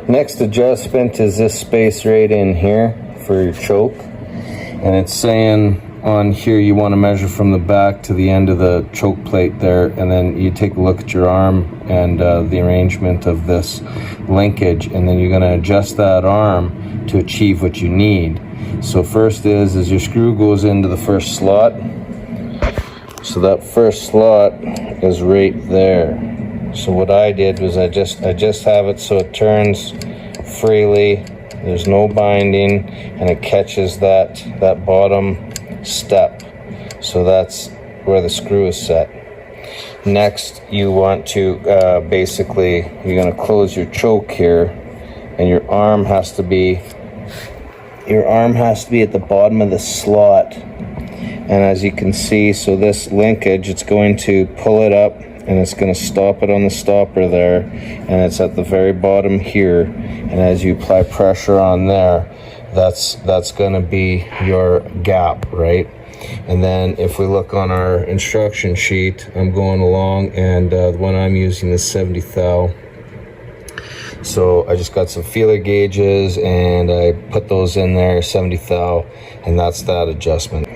Next adjustment is this space right in here for your choke, and it's saying on here you want to measure from the back to the end of the choke plate there, and then you take a look at your arm and the arrangement of this linkage, and then you're going to adjust that arm to achieve what you need. So first is your screw goes into the first slot. So that first slot is right there. So what I did was I just have it so it turns freely. There's no binding, and it catches that bottom step. So that's where the screw is set. Next, you want to basically, you're going to close your choke here, and your arm has to be at the bottom of the slot. And as you can see, so this linkage, it's going to pull it up, and it's going to stop it on the stopper there, and it's at the very bottom here. And as you apply pressure on there, that's going to be your gap, right? And then if we look on our instruction sheet, I'm going along, and the one I'm using is 70 thou. So I just got some feeler gauges and I put those in there, 70 thou, and that's that adjustment.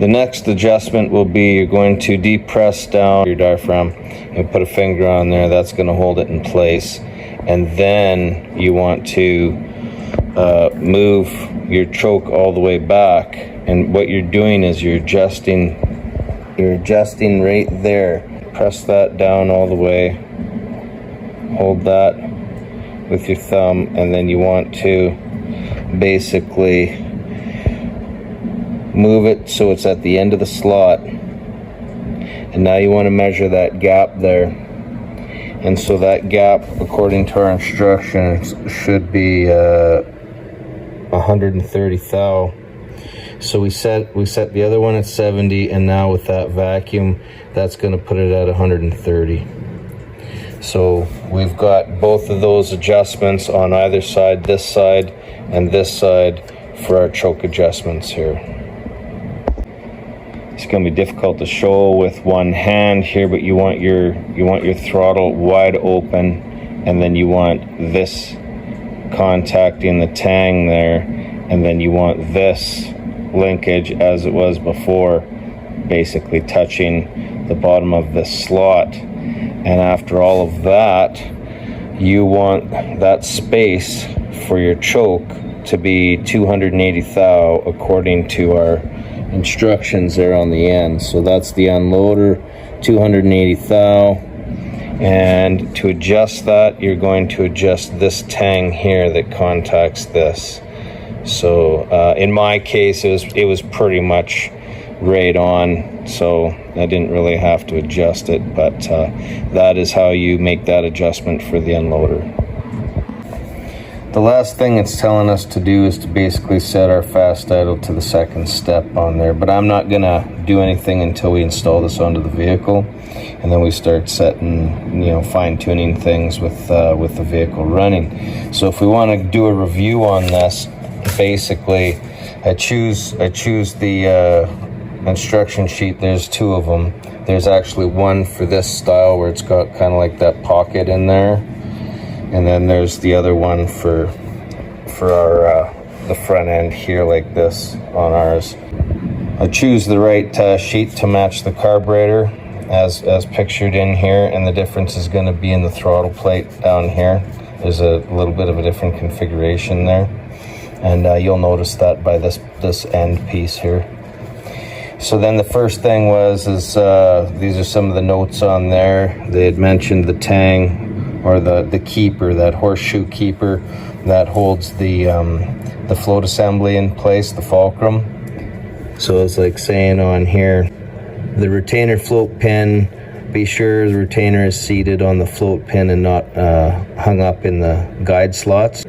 The next adjustment will be you're going to depress down your diaphragm and put a finger on there. That's going to hold it in place. And then you want to move your choke all the way back. And what you're doing is you're adjusting right there. Press that down all the way. Hold that with your thumb, and then you want to basically move it so it's at the end of the slot. And now you want to measure that gap there. And so that gap, according to our instructions, should be 130 thou. So we set the other one at 70, and now with that vacuum, that's going to put it at 130. So we've got both of those adjustments on either side, this side and this side, for our choke adjustments here. It's going to be difficult to show with one hand here, but you want your throttle wide open, and then you want this contacting the tang there, and then you want this linkage as it was before, basically touching the bottom of this slot. And after all of that, you want that space for your choke to be 280 thou according to our instructions there on the end. So that's the unloader, 280 thou. And to adjust that, you're going to adjust this tang here that contacts this. So in my case, it was pretty much right on, so I didn't really have to adjust it, but that is how you make that adjustment for the unloader. The last thing it's telling us to do is to basically set our fast idle to the second step on there, but I'm not gonna do anything until we install this onto the vehicle, and then we start setting, fine-tuning things with the vehicle running. So if we want to do a review on this, basically I choose the instruction sheet. There's two of them. There's actually one for this style where it's got kind of like that pocket in there, and then there's the other one for our the front end here, like this on ours. I choose the right sheet to match the carburetor as pictured in here, and the difference is going to be in the throttle plate down here. There's a little bit of a different configuration there, and you'll notice that by this end piece here. So then the first thing is these are some of the notes on there. They had mentioned the tang, or the keeper, that horseshoe keeper that holds the float assembly in place, the fulcrum. So it's like saying on here, the retainer float pin, be sure the retainer is seated on the float pin and not hung up in the guide slots.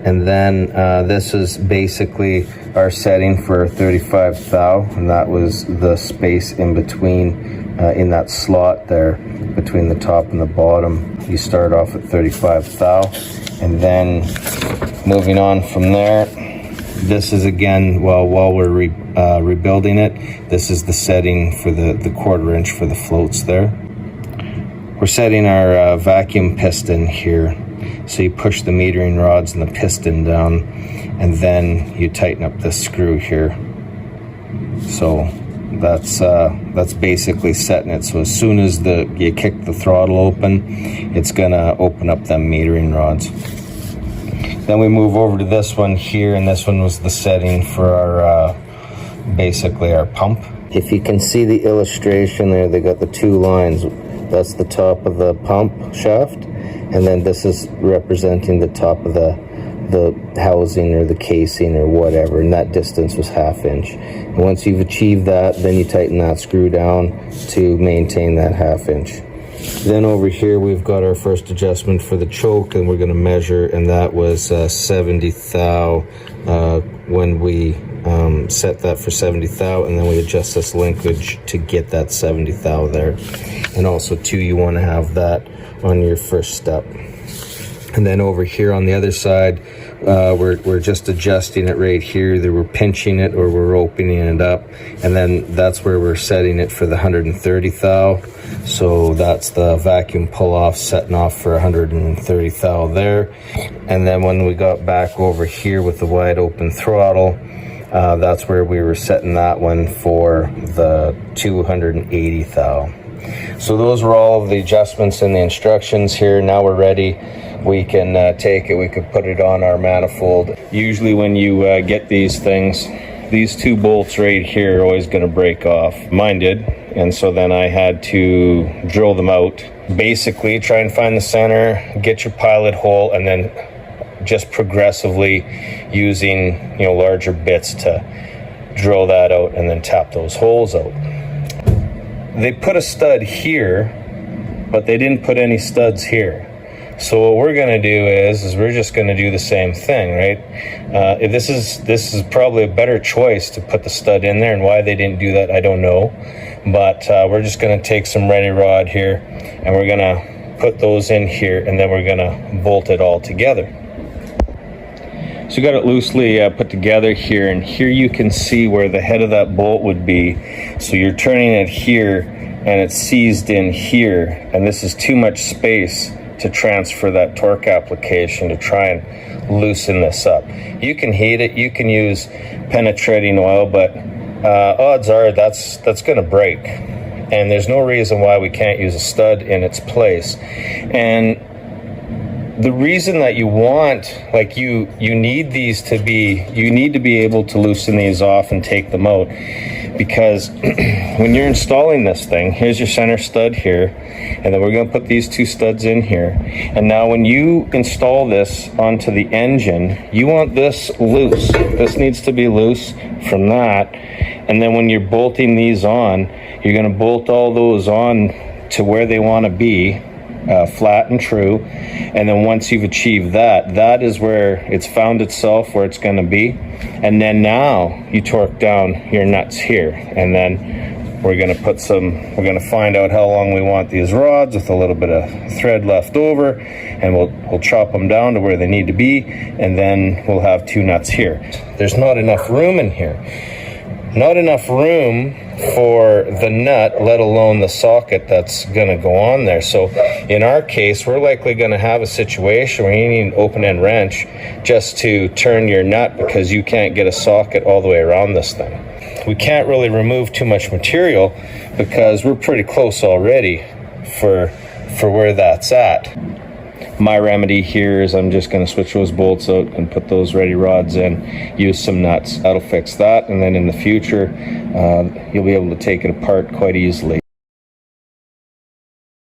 And then this is basically our setting for 35 thou, and that was the space in between, in that slot there, between the top and the bottom. You start off at 35 thou, and then moving on from there, this is again, while we're rebuilding it, this is the setting for the 1/4 inch for the floats there. We're setting our vacuum piston here. So you push the metering rods and the piston down, and then you tighten up this screw here. So that's basically setting it. So as soon as you kick the throttle open, it's gonna open up them metering rods. Then we move over to this one here, and this one was the setting for our basically our pump. If you can see the illustration there, they got the two lines. That's the top of the pump shaft, and then this is representing the top of the housing or the casing or whatever, and that distance was 1/2 inch. And once you've achieved that, then you tighten that screw down to maintain that 1/2 inch. Then over here we've got our first adjustment for the choke, and we're going to measure, and that was 70 thou when we set that for 70 thou, and then we adjust this linkage to get that 70 thou there. And also too, you want to have that on your first step. And then over here on the other side, we're just adjusting it right here. Either we're pinching it or we're opening it up, and then that's where we're setting it for the 130 thou. So that's the vacuum pull off, setting off for 130 thou there. And then when we got back over here with the wide open throttle, that's where we were setting that one for the 280 thou. So those were all of the adjustments in the instructions here. Now we're ready. We can take it, we could put it on our manifold. Usually when you get these things, these two bolts right here are always going to break off. Mine did, and so then I had to drill them out. Basically try and find the center, get your pilot hole, and then just progressively using larger bits to drill that out and then tap those holes out. They put a stud here, but they didn't put any studs here. So what we're going to do is we're just going to do the same thing, right? This is probably a better choice to put the stud in there, and why they didn't do that, I don't know. But we're just going to take some ready rod here, and we're going to put those in here, and then we're going to bolt it all together. So you got it loosely put together here, and here you can see where the head of that bolt would be. So you're turning it here, and it's seized in here, and this is too much space to transfer that torque application to try and loosen this up. You can heat it, you can use penetrating oil, but odds are that's going to break, and there's no reason why we can't use a stud in its place. And the reason that you want, like you need these to be, you need to be able to loosen these off and take them out, because when you're installing this thing, here's your center stud here, and then we're going to put these two studs in here. And now when you install this onto the engine, you want this loose. This needs to be loose from that. And then when you're bolting these on, you're going to bolt all those on to where they want to be, flat and true. And then once you've achieved that, that is where it's found itself, where it's going to be. And then now you torque down your nuts here, and then we're going to find out how long we want these rods with a little bit of thread left over, and we'll chop them down to where they need to be, and then we'll have two nuts here. There's not enough room in here. Not enough room for the nut, let alone the socket that's going to go on there. So in our case, we're likely going to have a situation where you need an open-end wrench just to turn your nut, because you can't get a socket all the way around this thing. We can't really remove too much material because we're pretty close already for where that's at. My remedy here is I'm just going to switch those bolts out and put those ready rods in, use some nuts. That'll fix that, and then in the future you'll be able to take it apart quite easily.